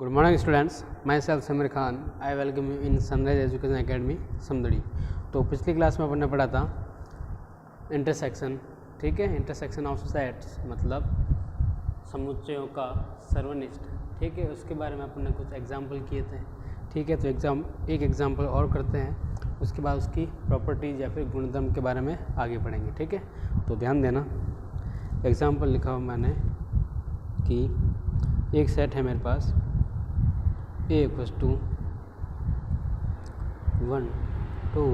Good morning students, myself Samir Khan. I welcome you in Sunrise Education Academy Samdari. तो पिछली class में अपन ने पढ़ा था इंटरसेक्शन, ठीक है, इंटरसेक्शन ऑफ सेट्स मतलब समुच्चयों का सर्वनिष्ठ, ठीक है, उसके बारे में अपन ने कुछ एग्जाम्पल किए थे, ठीक है। तो एक एग्जाम्पल और करते हैं, उसके बाद उसकी प्रॉपर्टीज या फिर गुणधर्म के बारे में आगे पढ़ेंगे, ठीक है। तो ध्यान देना, एग्जाम्पल लिखा हुआ मैंने कि एक सेट है मेरे पास A इक्वल्स टू 1 2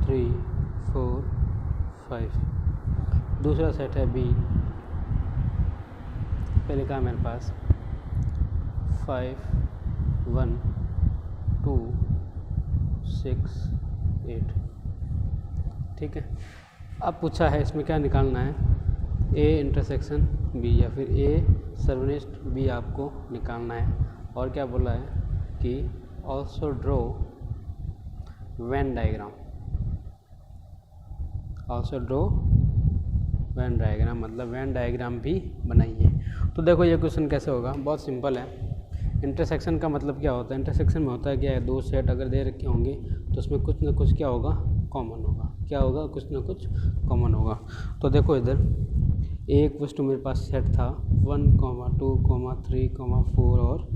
3 4 5। दूसरा सेट है B पे लिखा है मेरे पास 5 1 2 6 8, ठीक है। अब पूछा है इसमें क्या निकालना है, A इंटरसेक्शन B या फिर A सर्वनिष्ठ B आपको निकालना है। और क्या बोला है कि also draw Venn diagram, also draw Venn diagram मतलब वेन डायग्राम भी बनाइए। तो देखो ये क्वेश्चन कैसे होगा, बहुत सिंपल है। इंटरसेक्शन का मतलब क्या होता है, इंटरसेक्शन में होता है क्या है, दो सेट अगर दे रखे होंगे तो उसमें कुछ ना कुछ क्या होगा, कॉमन होगा। क्या होगा, कुछ ना कुछ कॉमन होगा। तो देखो इधर एक वस्तु मेरे पास सेट था 1, 2, 3, 4 और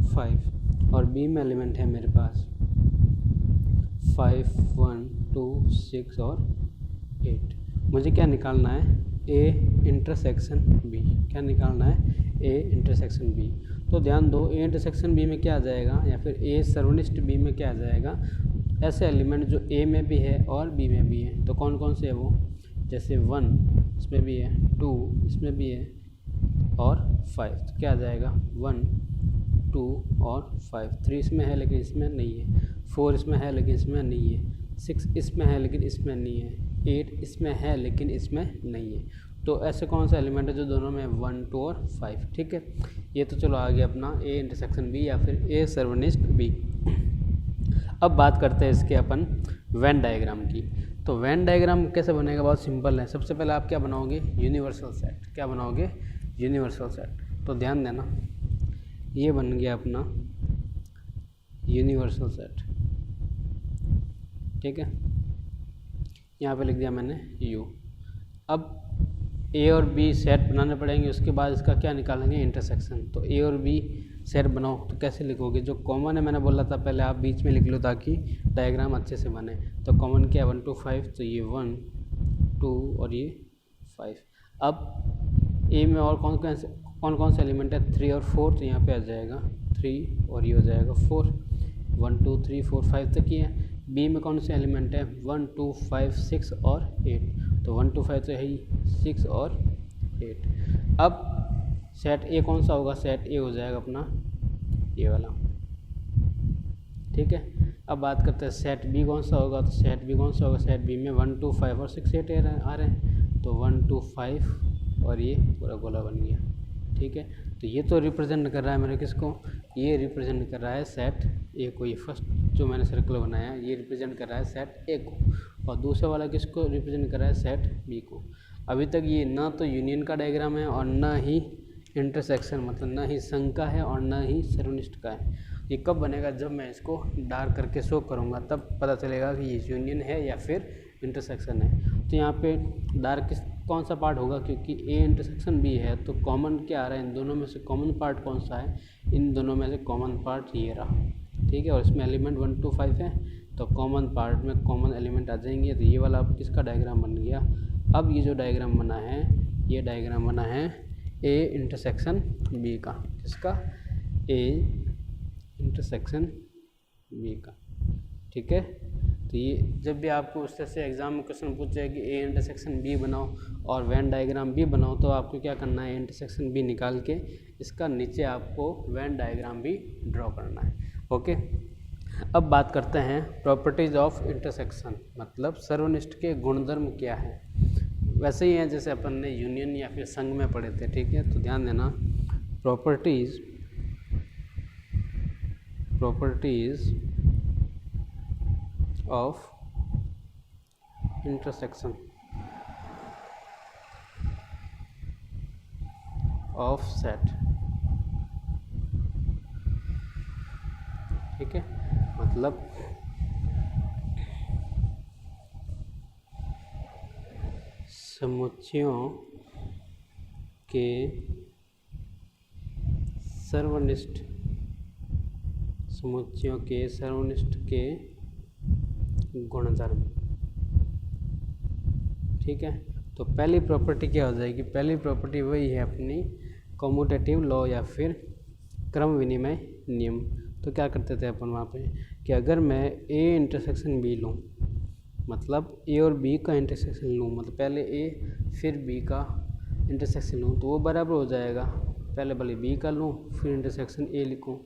5, और बी में एलिमेंट है मेरे पास 5 1 2 6 और 8। मुझे क्या निकालना है, ए इंटरसेक्शन बी। क्या निकालना है, ए इंटरसेक्शन बी। तो ध्यान दो, ए इंटरसेक्शन बी में क्या आ जाएगा या फिर ए सर्वनिष्ठ बी में क्या आ जाएगा, ऐसे एलिमेंट जो ए में भी है और बी में भी है। तो कौन कौन से है वो, जैसे 1 इसमें भी है, 2 इसमें भी है और 5। तो क्या आ जाएगा 1 2 और 5। 3 इसमें है लेकिन इसमें नहीं है, 4 इसमें है लेकिन इसमें नहीं है, 6 इसमें है लेकिन इसमें नहीं है, 8 इसमें है लेकिन इसमें नहीं है। तो ऐसे कौन सा एलिमेंट है जो दोनों में 1 2 और 5, ठीक है। ये तो चलो आ गया अपना ए इंटरसेक्शन बी या फिर ए सर्वनिष्ठ बी। अब बात करते हैं इसके अपन वेन डायग्राम की। तो वेन डायग्राम कैसे बनेगा, बहुत सिंपल है। सबसे पहले आप क्या बनाओगे, यूनिवर्सल सेट। क्या बनाओगे, यूनिवर्सल सेट। तो ध्यान देना, ये बन गया अपना यूनिवर्सल सेट, ठीक है। यहाँ पे लिख दिया मैंने U। अब A और B सेट बनाने पड़ेंगे, उसके बाद इसका क्या निकालेंगे, इंटरसेक्शन। तो A और B सेट बनाओ तो कैसे लिखोगे, जो कॉमन है मैंने बोला था पहले आप बीच में लिख लो ताकि डायग्राम अच्छे से बने। तो कॉमन क्या है 1 2 5, तो ये 1 2 और ये 5। अब A में और कौन कौन से एलिमेंट है, 3 और 4, तो यहाँ पे आ जाएगा 3 और ये हो जाएगा 4। 1 2 3 4 5 तक ही है। बी में कौन से एलिमेंट है, 1 2 5 6 और 8। तो 1 2 5 तो है ही, 6 और 8। अब सेट ए कौन सा होगा, सेट ए हो जाएगा अपना ये वाला, ठीक है। अब बात करते हैं सेट बी कौन सा होगा। तो सेट बी कौन सा होगा, सेट बी में 1 2 5 और 6 8 आ रहे हैं। तो 1 2 5 और ये पूरा गोला बन गया, ठीक है। तो ये तो रिप्रेजेंट कर रहा है मेरे किसको, ये रिप्रेजेंट कर रहा है सेट ए को। ये फर्स्ट जो मैंने सर्कल बनाया है ये रिप्रेजेंट कर रहा है सेट ए को, और दूसरा वाला किसको रिप्रेजेंट कर रहा है, सेट बी को। अभी तक ये ना तो यूनियन का डायग्राम है और ना ही इंटरसेक्शन मतलब ना ही संघ का है और ना ही सर्वनिष्ठ का है। ये कब बनेगा, जब मैं इसको डार्क करके शो करूँगा तब पता चलेगा कि ये यूनियन है या फिर इंटरसेक्शन है। तो यहाँ पे डार्क कौन सा पार्ट होगा, क्योंकि ए इंटरसेक्शन बी है तो कॉमन क्या आ रहा है, इन दोनों में से कॉमन पार्ट कौन सा है, इन दोनों में से कॉमन पार्ट ये रहा, ठीक है। और इसमें एलिमेंट 1 2 5 है तो कॉमन पार्ट में कॉमन एलिमेंट आ जाएंगे। तो ये वाला अब किसका डायग्राम बन गया। अब ये जो डायग्राम बना है, ये डायग्राम बना है ए इंटरसेक्शन बी का। किसका, ए इंटरसेक्शन बी का, ठीक है। तो ये जब भी आपको उस तरह से एग्जाम में क्वेश्चन पूछे कि ए इंटरसेक्शन बी बनाओ और वेन डायग्राम बी बनाओ, तो आपको क्या करना है, इंटरसेक्शन बी निकाल के इसका नीचे आपको वेन डायग्राम भी ड्रॉ करना है, ओके। अब बात करते हैं प्रॉपर्टीज ऑफ इंटरसेक्शन मतलब सर्वनिष्ठ के गुणधर्म क्या है। वैसे ही हैं जैसे अपन ने यूनियन या फिर संघ में पढ़े थे, ठीक है। तो ध्यान देना, properties of intersection of set. ठीक है, मतलब समुच्चयों के सर्वनिष्ठ के गुणधर्म। ठीक है, तो पहली प्रॉपर्टी क्या हो जाएगी? पहली प्रॉपर्टी वही है अपनी कम्यूटेटिव लॉ या फिर क्रम विनिमय नियम। तो क्या करते थे अपन वहाँ पे कि अगर मैं ए इंटरसेक्शन बी लूँ, मतलब ए और बी का इंटरसेक्शन लूँ, मतलब पहले ए फिर बी का इंटरसेक्शन लूँ, तो वो बराबर हो जाएगा। पहले भले बी का लूँ फिर इंटरसेक्शन ए लिखूँ,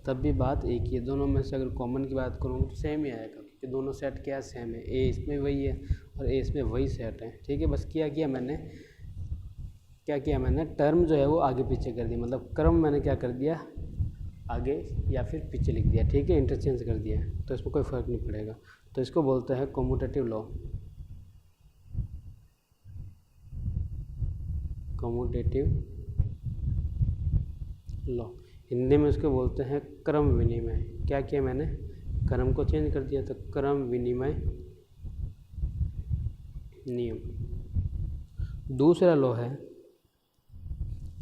तब भी बात एक ही है। दोनों में से अगर कॉमन की बात करूँ तो सेम ही आएगा, क्योंकि दोनों सेट क्या सेम है, ए इसमें वही है और ए इसमें वही सेट है। ठीक है, बस क्या किया मैंने टर्म जो है वो आगे पीछे कर दी, मतलब क्रम मैंने क्या कर दिया, आगे या फिर पीछे लिख दिया। ठीक है, इंटरचेंज कर दिया, तो इसमें कोई फ़र्क नहीं पड़ेगा। तो इसको बोलते हैं कम्यूटेटिव लॉ। हिंदी में इसको बोलते हैं क्रम विनिमय। क्या किया मैंने, क्रम को चेंज कर दिया, तो क्रम विनिमय नियम। दूसरा लॉ है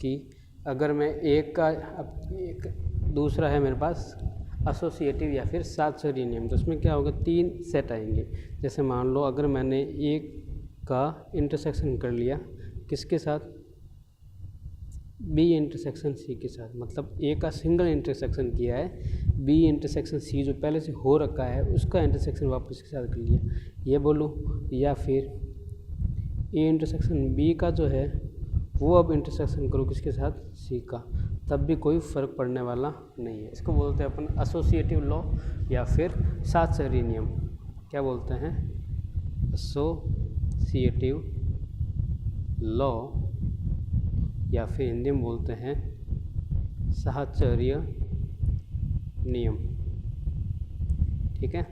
कि अगर मैं दूसरा है मेरे पास एसोसिएटिव या फिर सातसरी नियम। तो इसमें क्या होगा, 3 सेट आएंगे। जैसे मान लो अगर मैंने ए का इंटरसेक्शन कर लिया किसके साथ, बी इंटरसेक्शन सी के साथ, मतलब ए का सिंगल इंटरसेक्शन किया है, बी इंटरसेक्शन सी जो पहले से हो रखा है उसका इंटरसेक्शन वापस के साथ कर लिया, ये बोलूँ। या फिर ए इंटरसेक्शन बी का जो है वो अब इंटरसेक्शन करो किसके साथ, सी का, तब भी कोई फ़र्क पड़ने वाला नहीं है। इसको बोलते हैं अपन एसोसिएटिव लॉ या फिर सातसरी नियम। क्या बोलते हैं, एसोसिएटिव लॉ या फिर हिंदी में बोलते हैं साहचर्य नियम। ठीक है,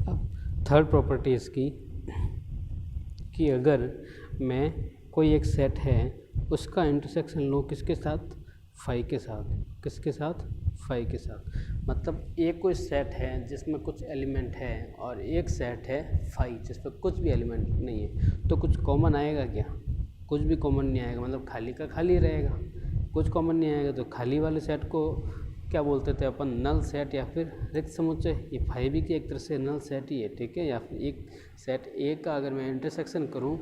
अब थर्ड प्रॉपर्टी इसकी कि अगर मैं कोई एक सेट है उसका इंटरसेक्शन लूँ किसके साथ, फाई के साथ। किसके साथ, फाई के साथ। मतलब एक कोई सेट है जिसमें कुछ एलिमेंट है और एक सेट है फाई जिसमें कुछ भी एलिमेंट नहीं है, तो कुछ कॉमन आएगा क्या, कुछ भी कॉमन नहीं आएगा, मतलब खाली का खाली रहेगा। कुछ कॉमन नहीं आएगा तो खाली वाले सेट को क्या बोलते थे अपन, नल सेट या फिर रिक्त समुच्चय। ये फाई भी की एक तरह से नल सेट ही है। ठीक है, या फिर एक सेट ए का अगर मैं इंटरसेक्शन करूं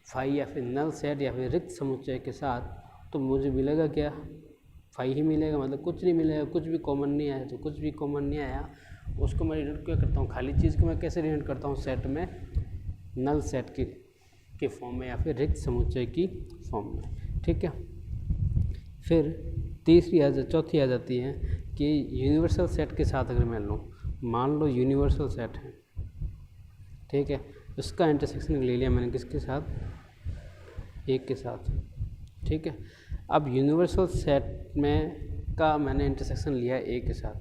फाई या फिर नल सेट या फिर रिक्त समुच्चय के साथ, तो मुझे मिलेगा क्या, फाई ही मिलेगा, मतलब कुछ नहीं मिलेगा। कुछ भी कॉमन नहीं आया, तो कुछ भी कॉमन नहीं आया उसको मैं डिनोट क्या करता हूँ, खाली चीज़ को मैं कैसे डिनोट करता हूँ, सेट में नल सेट के फॉर्म में या फिर रिक्त समुच्चय की फॉर्म में। ठीक है, फिर चौथी आ जाती है कि यूनिवर्सल सेट के साथ अगर मैं लूँ, मान लो यूनिवर्सल सेट है, ठीक है, उसका इंटरसेक्शन ले लिया मैंने किसके साथ, एक के साथ। ठीक है, अब यूनिवर्सल सेट में का मैंने इंटरसेक्शन लिया ए के साथ।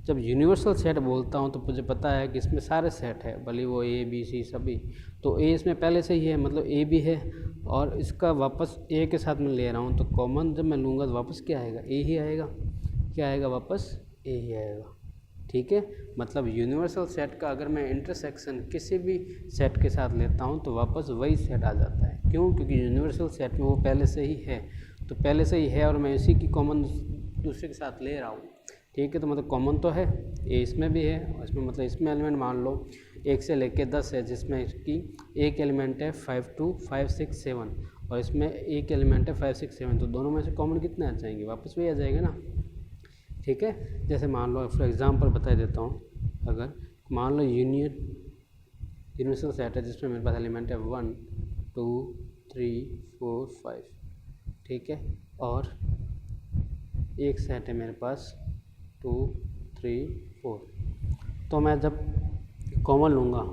जब यूनिवर्सल सेट बोलता हूँ तो मुझे पता है कि इसमें सारे सेट है, भले वो ए बी सी सभी, तो ए इसमें पहले से ही है, मतलब ए भी है और इसका वापस ए के साथ मैं ले रहा हूँ, तो कॉमन जब मैं लूँगा तो वापस क्या आएगा, ए ही आएगा। क्या आएगा, वापस ए ही आएगा। ठीक है, मतलब यूनिवर्सल सेट का अगर मैं इंटरसेक्शन किसी भी सेट के साथ लेता हूँ तो वापस वही सेट आ जाता है। क्यों, क्योंकि यूनिवर्सल सेट में वो पहले से ही है, तो पहले से ही है और मैं इसी की कॉमन दूसरे के साथ ले रहा हूँ। ठीक है, तो मतलब कॉमन तो है, ए इसमें भी है और इसमें मतलब इसमें एलिमेंट मान लो 1 से लेके 10 है, जिसमें इसकी एक एलिमेंट है 5 2 5 6 7 और इसमें एक एलिमेंट है 5 6 7, तो दोनों में से कॉमन कितने आ जाएंगे, वापस वही आ जाएगा ना। ठीक है, जैसे मान लो फॉर एग्जांपल बता देता हूँ, अगर मान लो यूनिवर्सल सेट है जिसमें मेरे पास एलिमेंट है 1 2 3 4 5, ठीक है, और एक सेट है मेरे पास 2 3 4, तो मैं जब कॉमन लूँगा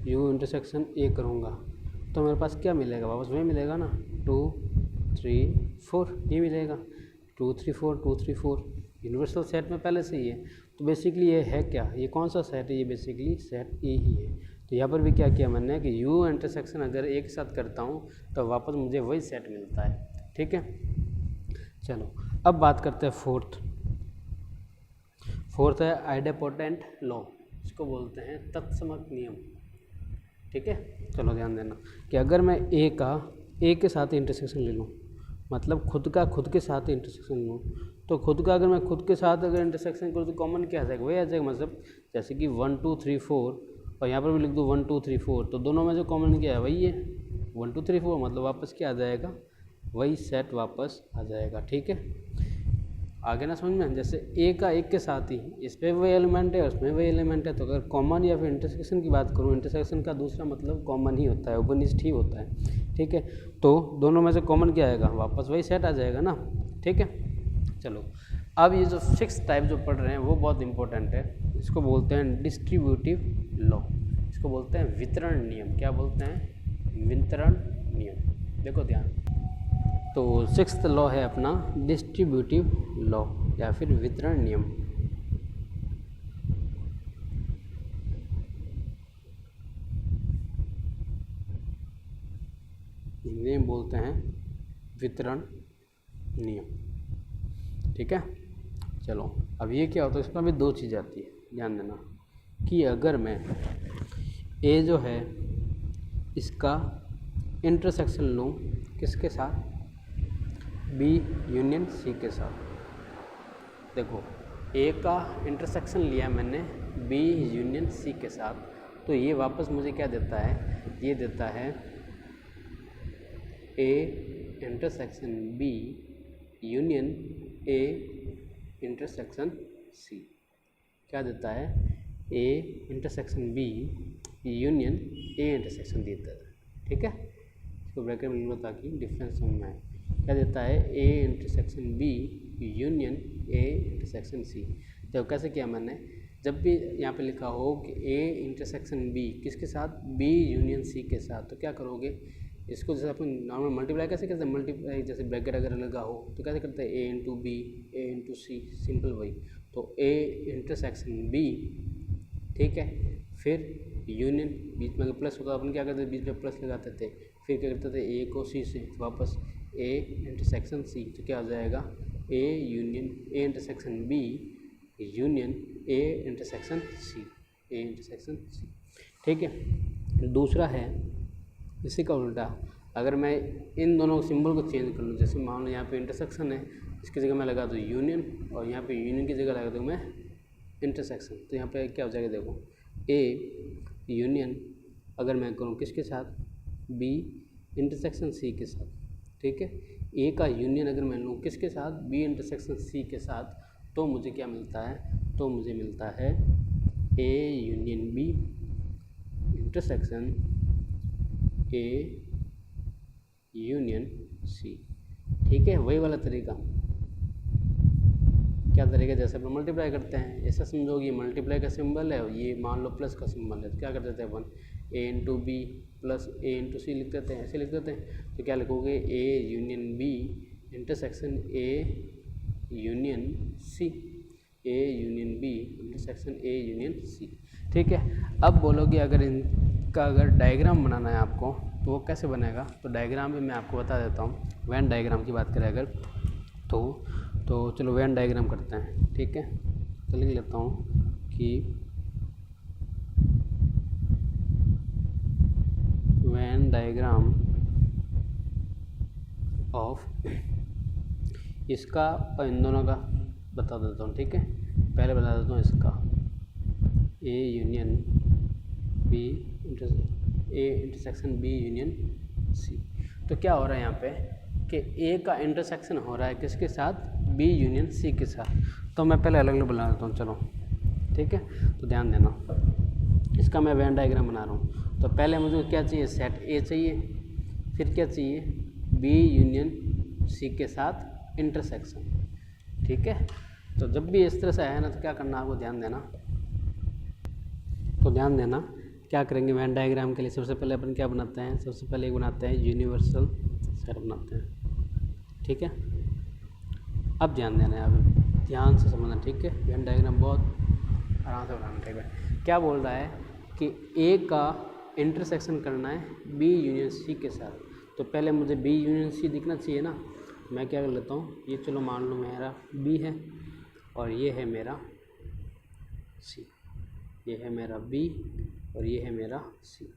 यू इंटरसेक्शन ए करूँगा तो मेरे पास क्या मिलेगा, वापस वही मिलेगा ना, 2 3 4 ये मिलेगा, 2 3 4 2 3 4 यूनिवर्सल सेट में पहले से ही है। तो बेसिकली ये है क्या, ये कौन सा सेट है, ये बेसिकली सेट ए ही है। तो यहाँ पर भी क्या किया मैंने कि यू इंटरसेक्शन अगर एक साथ करता हूँ तो वापस मुझे वही सेट मिलता है। ठीक है, चलो अब बात करते हैं फोर्थ फोर्थ है आइडेपोटेंट लॉ, इसको बोलते हैं तत्समक नियम। ठीक है, चलो ध्यान देना कि अगर मैं ए के साथ इंटरसेक्शन ले लूँ, मतलब खुद के साथ इंटरसेक्शन लूँ, तो खुद का अगर मैं खुद के साथ अगर इंटरसेक्शन करूँ तो कॉमन क्या आ जाएगा, वही आ जाएगा। मतलब जैसे कि 1 2 3 4 और यहाँ पर भी लिख दूँ 1 2 3 4, तो दोनों में जो कॉमन क्या है वही है 1 2 3 4, मतलब वापस क्या आ जाएगा, वही सेट वापस आ जाएगा। ठीक है, आगे ना समझ में। जैसे ए का एक के साथ ही इस पर वही एलिमेंट है, उसमें वही एलिमेंट है, तो अगर कॉमन या फिर इंटरसेक्शन की बात करूँ, इंटरसेक्शन का दूसरा मतलब कॉमन ही होता है, उपनिष्ठ ही होता है। ठीक है, तो दोनों में से कॉमन क्या आएगा, वापस वही सेट आ जाएगा ना। ठीक है, चलो अब ये जो 6th टाइप जो पढ़ रहे हैं वो बहुत इंपॉर्टेंट है। इसको बोलते हैं डिस्ट्रीब्यूटिव लॉ, इसको बोलते हैं वितरण नियम। क्या बोलते हैं, वितरण नियम। देखो ध्यान, तो 6th लॉ है अपना डिस्ट्रीब्यूटिव लॉ या फिर वितरण नियम। हिंदी में बोलते हैं वितरण नियम। ठीक है, चलो अब ये क्या होता है, इसमें भी दो चीज़ आती है, ध्यान देना कि अगर मैं ए जो है इसका इंटरसेक्शन लूँ किसके साथ, बी यूनियन सी के साथ। देखो ए का इंटरसेक्शन लिया मैंने बी यूनियन सी के साथ, तो ये वापस मुझे क्या देता है, ये देता है A intersection B union A intersection C. क्या देता है, A intersection B union A intersection देता है। ठीक है, इसको ब्रैकेट में लिखो ताकि डिफरेंस समझ में आए। क्या देता है, A intersection B union A intersection C. तो कैसे किया मैंने, जब भी यहाँ पे लिखा हो कि ए इंटरसेक्शन बी किसके साथ, बी यूनियन सी के साथ, तो क्या करोगे, इसको जैसे अपन नॉर्मल मल्टीप्लाई कैसे करते हैं, मल्टीप्लाई जैसे ब्रैकेट अगर लगा हो तो कैसे करते हैं, ए इंटू बी ए इंटू सी, सिंपल वही। तो ए इंटरसेक्शन बी, ठीक है, फिर यूनियन, बीच में अगर प्लस होता अपन क्या करते थे, बीच में प्लस लगाते थे, फिर क्या करते थे, ए को सी से वापस ए इंटरसेक्शन सी, तो क्या हो जाएगा, A union A intersection B union A intersection C, A intersection C. ठीक है, दूसरा है इसी का उल्टा, अगर मैं इन दोनों सिंबल को चेंज कर लूँ, जैसे मान लो यहाँ पे इंटरसेक्शन है, इसकी जगह मैं लगा दूँ यूनियन, और यहाँ पे यूनियन की जगह लगा दूँ मैं इंटरसेक्शन, तो यहाँ पे क्या हो जाएगा, देखो ए यूनियन अगर मैं करूँ किसके साथ, बी इंटरसेक्शन सी के साथ। ठीक है, ए का यूनियन अगर मैं लूँ किसके साथ, बी इंटरसेक्शन सी के साथ, तो मुझे क्या मिलता है, तो मुझे मिलता है A union B intersection A union C. ठीक है, वही वाला तरीका, क्या तरीका, जैसे अपन मल्टीप्लाई करते हैं, ऐसा समझो ये मल्टीप्लाई का सिंबल है और ये मान लो प्लस का सिंबल है, तो क्या कर देते हैं अपन, ए इंटू बी प्लस ए इंटू सी लिख देते हैं, ऐसे लिख देते हैं। तो क्या लिखोगे, A union B intersection A union C, A union B intersection A union C. ठीक है, अब बोलोगे अगर इनका अगर डायग्राम बनाना है आपको तो वो कैसे बनेगा, तो डायग्राम भी मैं आपको बता देता हूँ। वेन डायग्राम की बात करें अगर तो चलो वेन डायग्राम करते हैं। ठीक है, तो लिख लेता हूँ कि वेन डायग्राम ऑफ इसका और इन दोनों का बता देता हूँ। ठीक है, पहले बता देता हूँ इसका, A union B A intersection B union C. तो क्या हो रहा है यहाँ पे कि ए का इंटरसेक्शन हो रहा है किसके साथ, बी यूनियन सी के साथ। तो मैं पहले अलग अलग बना देता हूँ, चलो ठीक है। तो ध्यान देना, इसका मैं वेन डायग्राम बना रहा हूँ। तो पहले मुझे क्या चाहिए, सेट ए चाहिए, फिर क्या चाहिए, बी यूनियन सी के साथ इंटरसेक्शन। ठीक है, तो जब भी इस तरह से आया ना तो क्या करना, आपको ध्यान देना। तो ध्यान देना क्या करेंगे, वेन डायग्राम के लिए सबसे पहले अपन क्या बनाते हैं, सबसे पहले एक बनाते हैं यूनिवर्सल सेट बनाते हैं। ठीक है, अब ध्यान देना है, अब ध्यान से समझना। ठीक है, वेन डायग्राम बहुत आराम से बनाना। ठीक है, क्या बोल रहा है कि ए का इंटरसेक्शन करना है बी यूनियन सी के साथ। तो पहले मुझे बी यूनियन सी दिखना चाहिए ना, मैं क्या कर लेता हूँ, ये चलो मान लो मेरा बी है और ये है मेरा सी। ये है मेरा बी और ये है मेरा सी।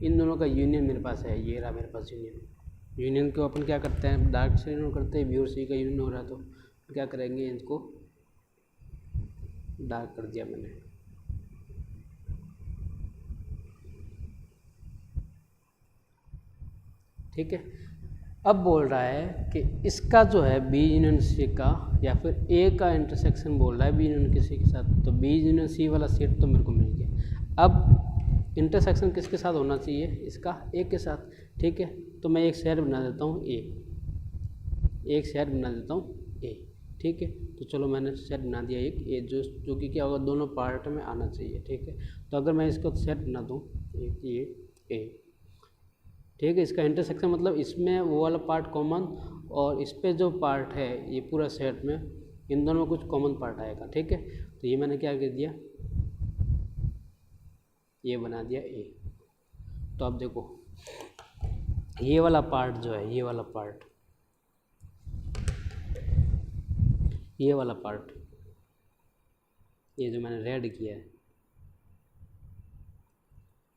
इन दोनों का यूनियन मेरे पास है, ये रहा मेरे पास यूनियन। यूनियन को अपन क्या करते हैं, डार्क से यूनियन करते हैं। बी और सी का यूनियन हो रहा है तो क्या करेंगे, इनको डार्क कर दिया मैंने। ठीक है। अब बोल रहा है कि इसका जो है बी यूनियन सी का या फिर ए का इंटरसेक्शन बोल रहा है बी यूनियन किसी के साथ, तो बी यूनियन सी वाला सेट तो मेरे को मिल गया। अब इंटरसेक्शन किसके साथ होना चाहिए, इसका ए के साथ। ठीक है, तो मैं एक सेट बना देता हूँ ए, एक सेट बना देता हूँ ए। ठीक है, तो चलो मैंने सेट बना दिया एक ए, जो कि क्या होगा, दोनों पार्ट में आना चाहिए। ठीक है, तो अगर मैं इसको सेट बना दूँ एक ये ए, ठीक है, इसका इंटरसेक्शन मतलब इसमें वो वाला पार्ट कॉमन और इस पे जो पार्ट है ये पूरा सेट में इन दोनों में कुछ कॉमन पार्ट आएगा। ठीक है, तो ये मैंने क्या कर दिया, ये बना दिया ए। तो अब देखो ये वाला पार्ट जो है, ये वाला पार्ट, ये वाला पार्ट, ये जो मैंने रेड किया है,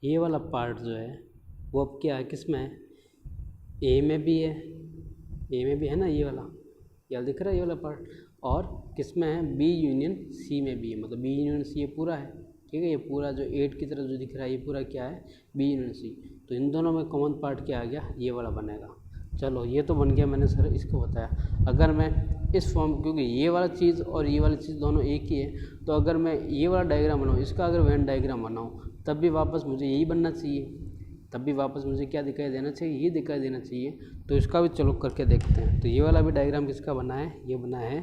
ये वाला पार्ट जो है वो अब क्या है, किस में है, ए में भी है, ए में भी है ना ये वाला, ये दिख रहा है ये वाला पार्ट, और किस में है, बी यूनियन सी में भी है। मतलब बी यूनियन सी ये पूरा है। ठीक है, ये पूरा जो 8 की तरफ जो दिख रहा है ये पूरा क्या है, बी यूनियन सी। तो इन दोनों में कॉमन पार्ट क्या आ गया, ये वाला बनेगा। चलो ये तो बन गया, मैंने सर इसको बताया। अगर मैं इस फॉर्म, क्योंकि ये वाला चीज़ और ये वाली चीज़ दोनों एक ही है, तो अगर मैं ये वाला डायग्राम बनाऊँ, इसका अगर वेन डायग्राम बनाऊँ, तब भी वापस मुझे यही बनना चाहिए, तब भी वापस मुझे क्या दिखाई देना चाहिए, ये दिखाई देना चाहिए। तो इसका भी चलो करके देखते हैं। तो ये वाला भी डायग्राम किसका बना है, ये बना है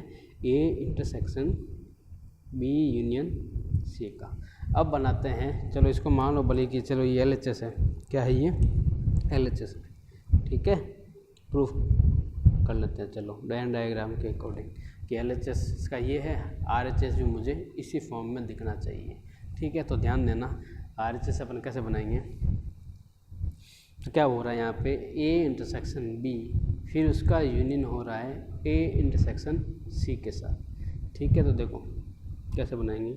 A intersection B union C का। अब बनाते हैं, चलो इसको मान लो भले कि चलो ये LHS है, क्या है ये LHS है। ठीक है, प्रूफ कर लेते हैं चलो वेन डायग्राम के अकॉर्डिंग कि LHS इसका ये है, RHS भी मुझे इसी फॉर्म में दिखना चाहिए। ठीक है, तो ध्यान देना RHS अपन कैसे बनाएंगे। तो क्या हो रहा है यहाँ पे, ए इंटरसेक्शन बी, फिर उसका यूनियन हो रहा है ए इंटरसेक्शन सी के साथ। ठीक है, तो देखो कैसे बनाएंगे,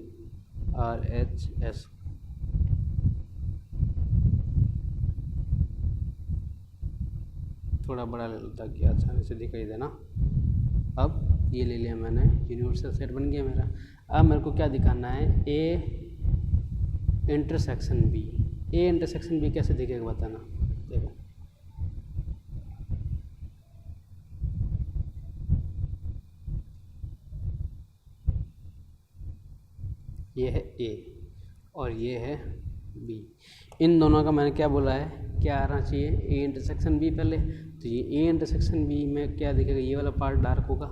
RHS थोड़ा बड़ा ले लो ताकि आसानी से दिखाई देना। अब ये ले लिया मैंने, यूनिवर्सल सेट बन गया मेरा। अब मेरे को क्या दिखाना है, A intersection B. A intersection B कैसे दिखेगा बताना। देखो ये है ए और ये है बी, इन दोनों का मैंने क्या बोला है, क्या आना चाहिए, ए इंटरसेक्शन बी पहले। तो ये ए इंटरसेक्शन बी में क्या दिखेगा, ये वाला पार्ट डार्क होगा,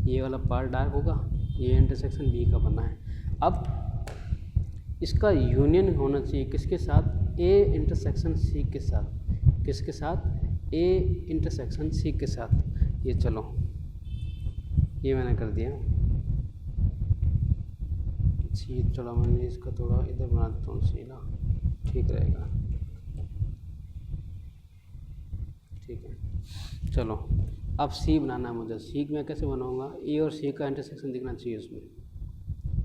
ये वाला पार्ट डार्क होगा, ये इंटरसेक्शन बी का बना है। अब इसका यूनियन होना चाहिए किसके साथ, ए इंटरसेक्शन सी के साथ। किसके साथ, ए इंटरसेक्शन सी के साथ। ये चलो ये मैंने कर दिया। सी, चलो मैंने इसका थोड़ा इधर बना देता हूँ, सी ना ठीक रहेगा। ठीक है, चलो अब सी बनाना है मुझे। सी मैं कैसे बनाऊंगा, ए और सी का इंटरसेक्शन दिखना चाहिए उसमें।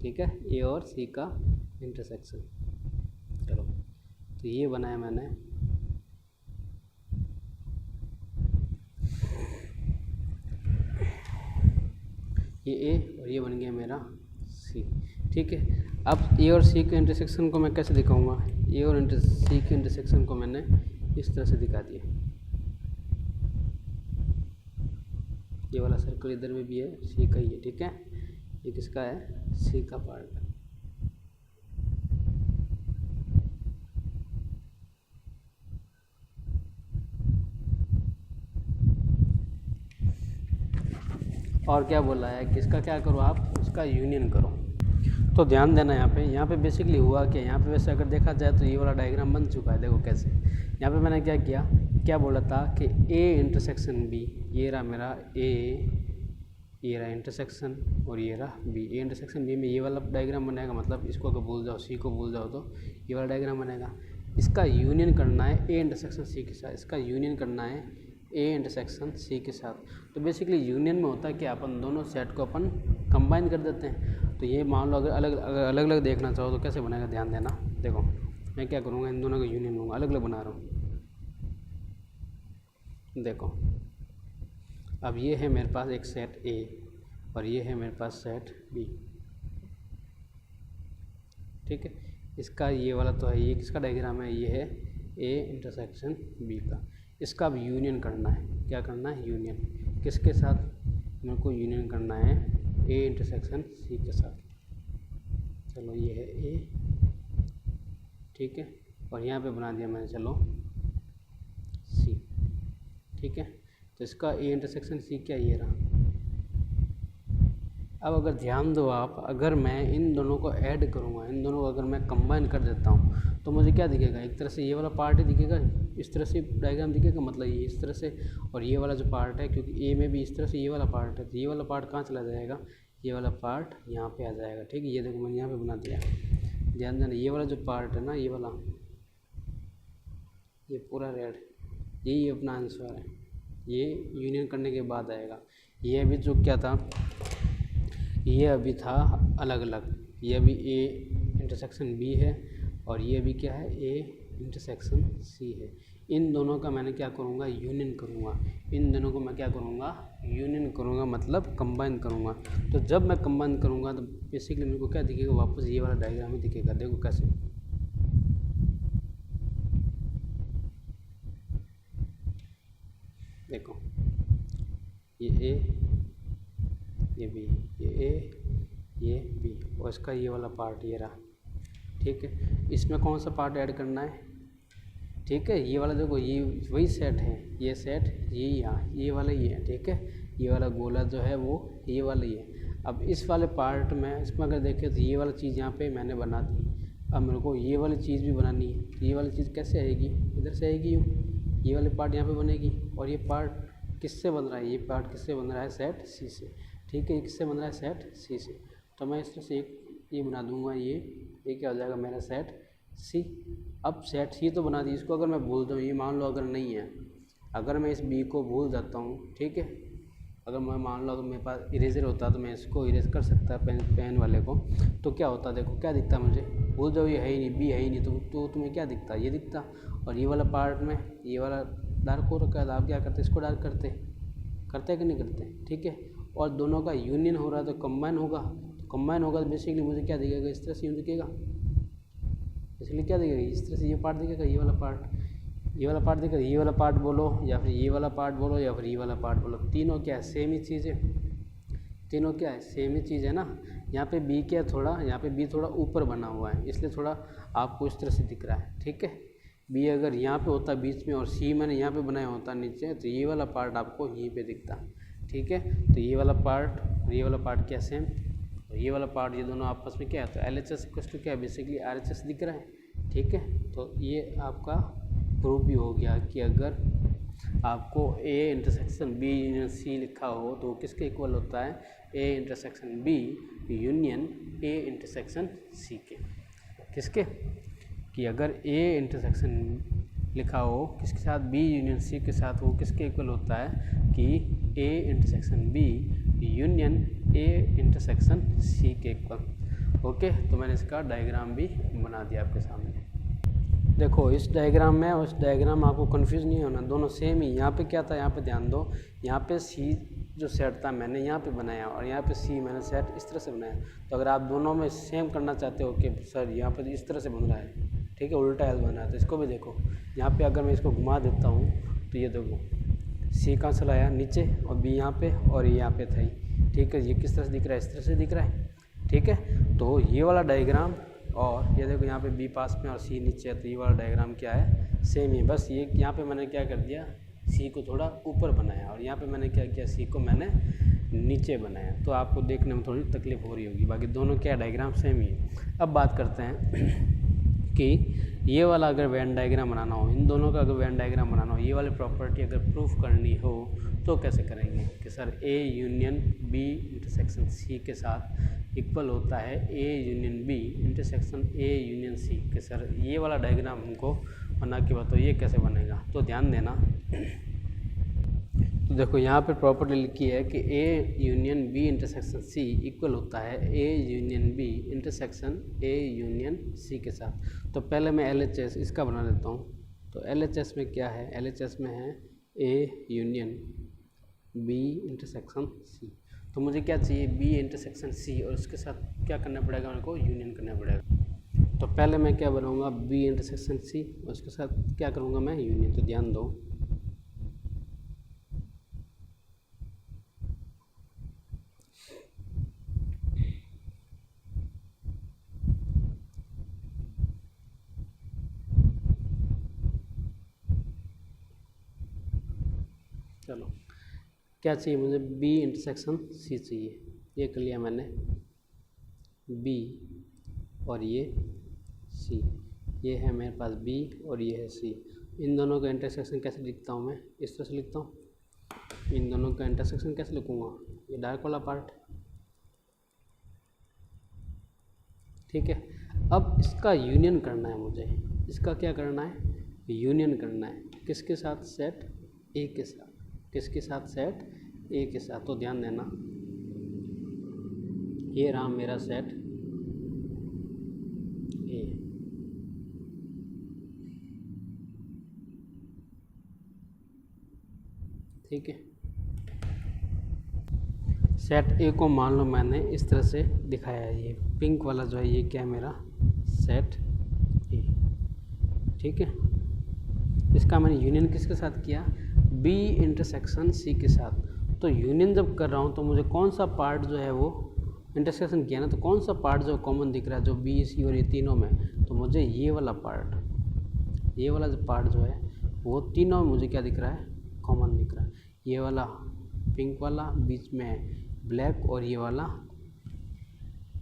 ठीक है, ए और सी का इंटरसेक्शन। चलो तो ये बनाया मैंने, ये ए और ये बन गया मेरा सी। ठीक है, अब ए और सी के इंटरसेक्शन को मैं कैसे दिखाऊंगा, ए और सी के इंटरसेक्शन को मैंने इस तरह से दिखा दिया। ये वाला सर्कल इधर में भी है, सी का ही है। ठीक है, ये किसका है, सी का पार्ट। और क्या बोला है कि इसका क्या करो, आप उसका यूनियन करो। तो ध्यान देना यहाँ पे बेसिकली हुआ कि यहाँ पे वैसे अगर देखा जाए तो ये वाला डायग्राम बन चुका है। देखो कैसे, यहाँ पे मैंने क्या किया, क्या बोला था कि ए इंटरसेक्शन बी, ये रहा मेरा ए, ये रहा इंटरसेक्शन और ये रहा बी। ए इंटरसेक्शन बी में ये वाला डायग्राम बनेगा, मतलब इसको अगर भूल जाओ, सी को भूल जाओ तो ये वाला डायग्राम बनेगा। इसका यूनियन करना है ए इंटरसेक्शन सी के साथ, इसका यूनियन करना है ए इंटरसेक्शन सी के साथ। तो बेसिकली यूनियन में होता है कि अपन दोनों सेट को अपन कंबाइन कर देते हैं। तो ये मान लो अगर अलग अलग देखना चाहो तो कैसे बनेगा, ध्यान देना। देखो मैं क्या करूँगा, इन दोनों का यूनियन लूँगा, अलग अलग बना रहा हूँ। देखो अब ये है मेरे पास एक सेट ए और ये है मेरे पास सेट बी, ठीक है। इसका ये वाला तो है, ये किसका डायग्राम है, ये है ए इंटरसेक्शन बी का। इसका अब यूनियन करना है, क्या करना है, यूनियन किसके साथ, मेरे को यूनियन करना है ए इंटरसेक्शन सी के साथ। चलो ये है ए, ठीक है, और यहाँ पे बना दिया मैंने चलो सी, ठीक है। तो इसका ए इंटरसेक्शन सी क्या, ये रहा। अब अगर ध्यान दो आप, अगर मैं इन दोनों को ऐड करूँगा, इन दोनों को अगर मैं कंबाइन कर देता हूँ तो मुझे क्या दिखेगा, एक तरह से ये वाला पार्ट ही दिखेगा, इस तरह से डायग्राम दिखेगा, मतलब ये इस तरह से, और ये वाला जो पार्ट है, क्योंकि ए में भी इस तरह से ये वाला पार्ट है, तो ये वाला पार्ट कहाँ चला जाएगा, ये वाला पार्ट यहाँ पे आ जाएगा, ठीक है। ये देखो मैंने यहाँ पे बना दिया, ध्यान देना, ये वाला जो पार्ट है ना, ये वाला, ये पूरा रेड, यही अपना आंसर है, ये यूनियन करने के बाद आएगा। ये अभी जो क्या था, ये अभी था अलग अलग, ये अभी ए इंटरसेक्शन बी है और ये अभी क्या है, ए इंटरसेक्शन सी है। इन दोनों का मैंने क्या करूँगा, यूनियन करूँगा, इन दोनों को मैं क्या करूँगा, यूनियन करूँगा, मतलब कंबाइन करूँगा। तो जब मैं कंबाइन करूँगा तो बेसिकली मेरे को क्या दिखेगा, वापस ये वाला डायग्राम ही दिखेगा। देखो कैसे, देखो ये ए, ये बी, ये ए, ये बी, और इसका ये वाला पार्ट ये रहा, ठीक है। इसमें कौन सा पार्ट ऐड करना है, ठीक है, ये वाला देखो, ये वही सेट है, ये सेट ये यहाँ ये वाला ही है, ठीक है। ये वाला गोला जो है वो ये वाला ही है। अब इस वाले पार्ट में, इसमें अगर देखें तो ये वाला चीज़ यहाँ पे मैंने बना दी, अब मेरे को ये वाली चीज़ भी बनानी है। ये वाली चीज़ कैसे आएगी, इधर से आएगी यूँ, ये वाली पार्ट यहाँ पे बनेगी, और ये पार्ट किससे बन रहा है, ये पार्ट किससे बन रहा है, सेट सी से, ठीक है। ये किससे बन रहा है, सेट सी से। तो मैं इस तरह से एक ये बना दूंगा, ये क्या हो जाएगा मेरा सेट सी। अब सेट सी तो बना दी, इसको अगर मैं भूल दूँ, ये मान लो अगर नहीं है, अगर मैं इस बी को भूल जाता हूँ, ठीक है, अगर मैं मान लो अगर मेरे पास इरेजर होता तो मैं इसको इरेज कर सकता पेन वाले को, तो क्या होता, देखो क्या दिखता मुझे, भूल जाओ, ये है ही नहीं, बी है ही नहीं, तो तुम्हें क्या दिखता, ये दिखता। और ये वाला पार्ट में ये वाला डार्क हो रखा है, तो आप क्या करते, इसको डार्क करते कि नहीं करते, ठीक है। और दोनों का यूनियन हो रहा है तो कंबाइन होगा, तो बेसिकली मुझे क्या दिखेगा, इस तरह से यूँ दिखेगा, इसलिए क्या दिखेगा, इस तरह से ये पार्ट दिखेगा, ये वाला पार्ट दिखेगा, ये वाला पार्ट बोलो या फिर ये वाला पार्ट बोलो या फिर ये वाला पार्ट बोलो, तीनों क्या है, सेम ही चीज़ है, तीनों क्या है, सेम ही चीज़ है ना। यहाँ पे बी क्या थोड़ा, यहाँ पे बी थोड़ा ऊपर बना हुआ है, इसलिए थोड़ा आपको इस तरह से दिख रहा है, ठीक है। बी अगर यहाँ पे होता बीच में और सी मैंने यहाँ पे बनाया होता नीचे, तो ये वाला पार्ट आपको यहीं पे दिखता, ठीक है। तो ये वाला पार्ट और ये वाला पार्ट क्या सेम, और ये वाला पार्ट, ये दोनों आपस में क्या है, तो LHS इक्वल्स टू क्या है, बेसिकली RHS दिख रहा है, ठीक है। तो ये आपका प्रूफ भी हो गया कि अगर आपको A intersection B union C लिखा हो तो किसके इक्वल होता है, A intersection B union A intersection C के, किसके, कि अगर A इंटरसेक्शन लिखा हो किसके साथ, B यूनियन C के साथ, वो किसके इक्वल होता है कि A intersection B union A intersection C के इक्वल। ओके, तो मैंने इसका डायग्राम भी बना दिया आपके सामने। देखो इस डायग्राम में और इस डायग्राम में आपको कंफ्यूज नहीं होना, दोनों सेम ही। यहाँ पे क्या था, यहाँ पे ध्यान दो, यहाँ पे सी जो सेट था मैंने यहाँ पे बनाया और यहाँ पे सी मैंने सेट इस तरह से बनाया। तो अगर आप दोनों में सेम करना चाहते हो कि सर यहाँ पे इस तरह से बन रहा है, ठीक है, उल्टा एल बना है, तो इसको भी देखो। यहाँ पे अगर मैं इसको घुमा देता हूँ तो ये देखो सी कहाँ चला आया, नीचे, और बी यहाँ पे और ये यहाँ पे था ही, ठीक है। ये किस तरह से दिख रहा है, इस तरह से दिख रहा है, ठीक है। तो ये वाला डायग्राम और ये देखो यहाँ पे बी पास में और सी नीचे है, तो ये वाला डायग्राम क्या है, सेम ही। बस ये यहाँ पे मैंने क्या कर दिया, सी को थोड़ा ऊपर बनाया और यहाँ पे मैंने क्या किया, सी को मैंने नीचे बनाया। तो आपको देखने में थोड़ी तकलीफ हो रही होगी, बाकी दोनों क्या डायग्राम सेम ही है। अब बात करते हैं कि ये वाला अगर वेन डायग्राम बनाना हो, इन दोनों का अगर वेन डायग्राम बनाना हो, ये वाली प्रॉपर्टी अगर प्रूफ करनी हो तो कैसे करेंगे कि sir A union B intersection C के साथ इक्वल होता है A union B intersection A union C के। सर ये वाला डायग्राम हमको बना के बताओ ये कैसे बनेगा। तो ध्यान देना, तो देखो यहाँ पे प्रॉपर्टी लिखी है कि A union B intersection C equal होता है A union B intersection A union C के साथ। तो पहले मैं LHS इसका बना देता हूँ। तो LHS में क्या है, LHS में है A union B intersection C. तो मुझे क्या चाहिए, बी इंटरसेक्शन सी, और उसके साथ क्या करना पड़ेगा, मेरे को यूनियन करना पड़ेगा। तो पहले मैं क्या बनाऊँगा, बी इंटरसेक्शन सी, और उसके साथ क्या करूँगा मैं, यूनियन। तो ध्यान दो, चलो क्या चाहिए मुझे, बी इंटरसेक्शन सी चाहिए। ये कर लिया मैंने, बी और ये सी, ये है मेरे पास बी और ये है सी। इन दोनों का इंटरसेक्शन कैसे लिखता हूँ मैं, इस तरह से लिखता हूँ। इन दोनों का इंटरसेक्शन कैसे लिखूँगा, ये डार्क वाला पार्ट, ठीक है। अब इसका यूनियन करना है मुझे, इसका क्या करना है, यूनियन करना है। किसके साथ, सेट ए के साथ। किसके साथ, सेट ए के साथ। तो ध्यान देना, ये रहा मेरा सेट ए, ठीक है। सेट ए को मान लो मैंने इस तरह से दिखाया है, ये पिंक वाला जो है ये क्या है मेरा सेट ए, ठीक है। इसका मैंने यूनियन किसके साथ किया, बी इंटरसेक्शन सी के साथ। तो यूनियन जब कर रहा हूँ तो मुझे कौन सा पार्ट जो है वो इंटरसेक्शन किया ना, तो कौन सा पार्ट जो कॉमन दिख रहा है, जो बी सी और ये तीनों में, तो मुझे ये वाला पार्ट, ये वाला जो पार्ट जो है वो तीनों में मुझे क्या दिख रहा है, कॉमन दिख रहा है। ये वाला पिंक वाला, बीच में ब्लैक, और ये वाला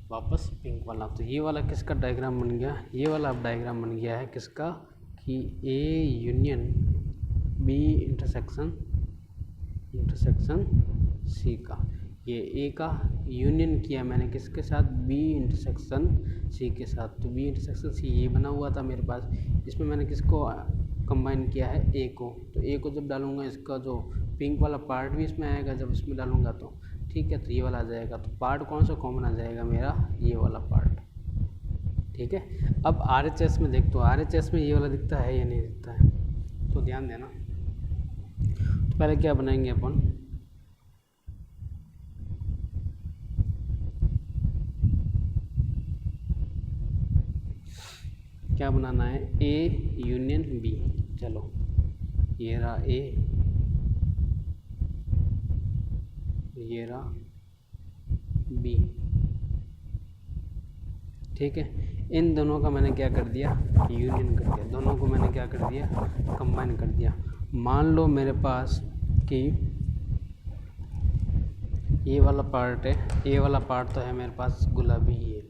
वापस पिंक वाला। तो ये वाला किसका डायग्राम बन गया, ये वाला अब डायग्राम बन गया है किसका, कि A union B intersection C का। ये ए का यूनियन किया मैंने किसके साथ, बी इंटरसेक्शन सी के साथ। तो बी इंटरसेक्शन सी ये बना हुआ था मेरे पास, इसमें मैंने किसको कंबाइन किया है, ए को। तो ए को जब डालूंगा, इसका जो पिंक वाला पार्ट भी इसमें आएगा जब इसमें डालूंगा, तो ठीक है। तो ये वाला आ जाएगा। तो पार्ट कौन सा कॉमन आ जाएगा मेरा, ये वाला पार्ट, ठीक है। अब RHS में देख, तो RHS में ये वाला दिखता है या नहीं दिखता है, तो ध्यान देना। तो पहले क्या बनाएंगे अपन, क्या बनाना है, ए यूनियन बी। चलो ये रहा ए, ये रहा बी, ठीक है। इन दोनों का मैंने क्या कर दिया, यूनियन कर दिया। दोनों को मैंने क्या कर दिया, कंबाइन कर दिया। मान लो मेरे पास कि ये वाला पार्ट है, ये वाला पार्ट तो है मेरे पास गुलाबी ही है,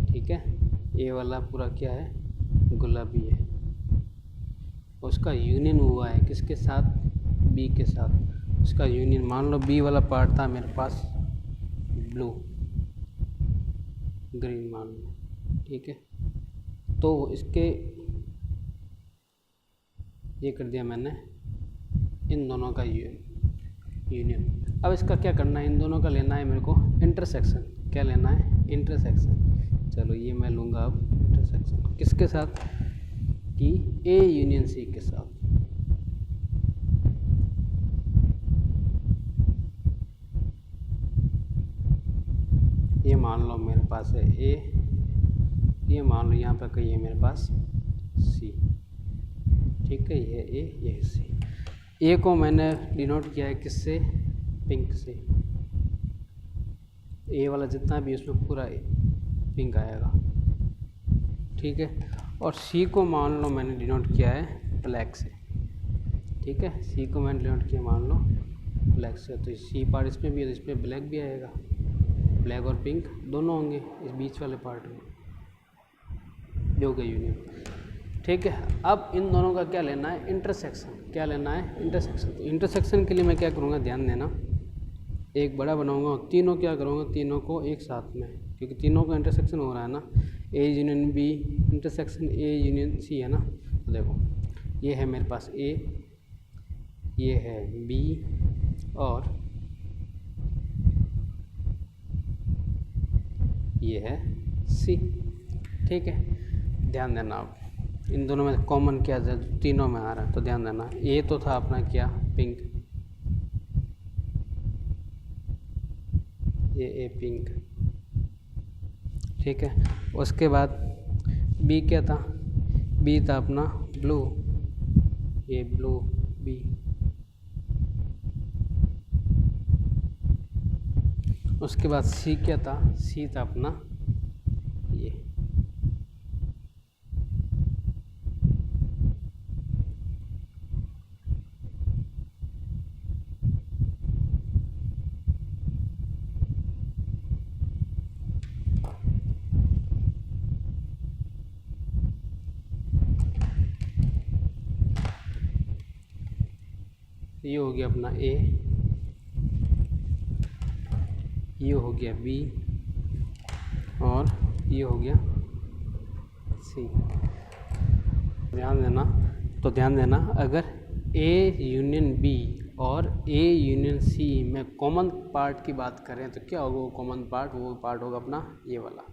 ठीक है। ये वाला पूरा क्या है, गुलाबी है। उसका यूनियन हुआ है किसके साथ, बी के साथ। उसका यूनियन, मान लो बी वाला पार्ट था मेरे पास ब्लू ग्रीन मान लो, ठीक है। तो इसके ये कर दिया मैंने, इन दोनों का यूनियन। अब इसका क्या करना है, इन दोनों का लेना है मेरे को इंटरसेक्शन। क्या लेना है, इंटरसेक्शन। चलो ये मैं लूँगा अब इंटरसेक्शन किसके साथ, कि ए यूनियन सी के साथ। ये मान लो मेरे पास है ए, ये मान लो यहाँ पर कहीं है मेरे पास सी, ठीक है। ये ए, ये सी। ए को मैंने डिनोट किया है किससे, पिंक से। ए वाला जितना भी उसमें पूरा पिंक आएगा, ठीक है। और सी को मान लो मैंने डिनोट किया है ब्लैक से, ठीक है। सी को मैंने डिनोट किया मान लो ब्लैक से। तो सी पार्ट इसमें भी है, तो इसमें ब्लैक भी आएगा, ब्लैक और पिंक दोनों होंगे इस बीच वाले पार्ट में, जो कि यूनियन, ठीक है। अब इन दोनों का क्या लेना है, इंटरसेक्शन। क्या लेना है, इंटरसेक्शन। तो इंटरसेक्शन के लिए मैं क्या करूँगा, ध्यान देना, एक बड़ा बनाऊंगा और तीनों क्या करूँगा, तीनों को एक साथ में, क्योंकि तीनों का इंटरसेक्शन हो रहा है ना, A union B intersection A union C है ना। तो देखो ये है मेरे पास ए, ये है बी और ये है सी। ठीक है, ध्यान देना आप इन दोनों में कॉमन क्या है, तीनों में आ रहा है, तो ध्यान देना। ए तो था अपना क्या, पिंक, ये ए पिंक। ठीक है, उसके बाद बी क्या था, बी था अपना ब्लू, ये ब्लू बी। उसके बाद सी क्या था, सी था अपना ये। ये हो गया अपना ए, ये हो गया बी और ये हो गया सी। ध्यान देना, तो ध्यान देना, अगर ए यूनियन बी और ए यूनियन सी में कॉमन पार्ट की बात करें तो क्या होगा वो कॉमन पार्ट, वो पार्ट होगा अपना ये वाला,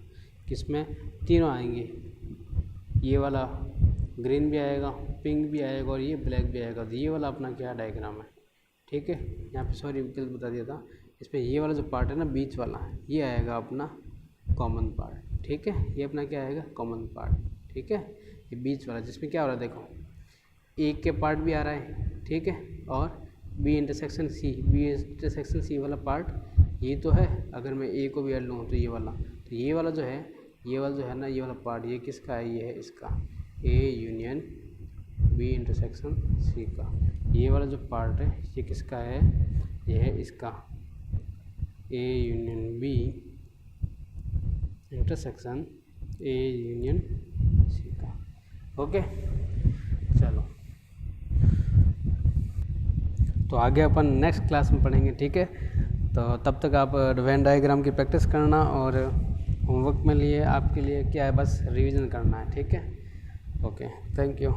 किसमें तीनों आएंगे, ये वाला ग्रीन भी आएगा, पिंक भी आएगा और ये ब्लैक भी आएगा। तो ये वाला अपना क्या डायग्राम है। ठीक है, यहाँ पे सॉरी गलत बता दिया था, इस पर ये वाला जो पार्ट है ना बीच वाला, ये आएगा अपना कॉमन पार्ट। ठीक है, ये अपना क्या आएगा कॉमन पार्ट। ठीक है, ये बीच वाला जिसमें क्या हो रहा है देखो, ए के पार्ट भी आ रहा है, ठीक है, और बी इंटरसेक्शन सी वाला पार्ट ये तो है। अगर मैं ए को भी ऐड लूँ तो ये वाला, तो ये वाला जो है, ये वाला जो है ना, ये वाला पार्ट ये किसका है, ये है इसका A union B intersection C का। ये वाला जो पार्ट है ये किसका है, ये है इसका A union B intersection A union C का। ओके, चलो तो आगे अपन नेक्स्ट क्लास में पढ़ेंगे। ठीक है, तो तब तक आप वेन डायग्राम की प्रैक्टिस करना और होमवर्क में लिए आपके लिए क्या है, बस रिवीजन करना है। ठीक है, ओके, थैंक यू।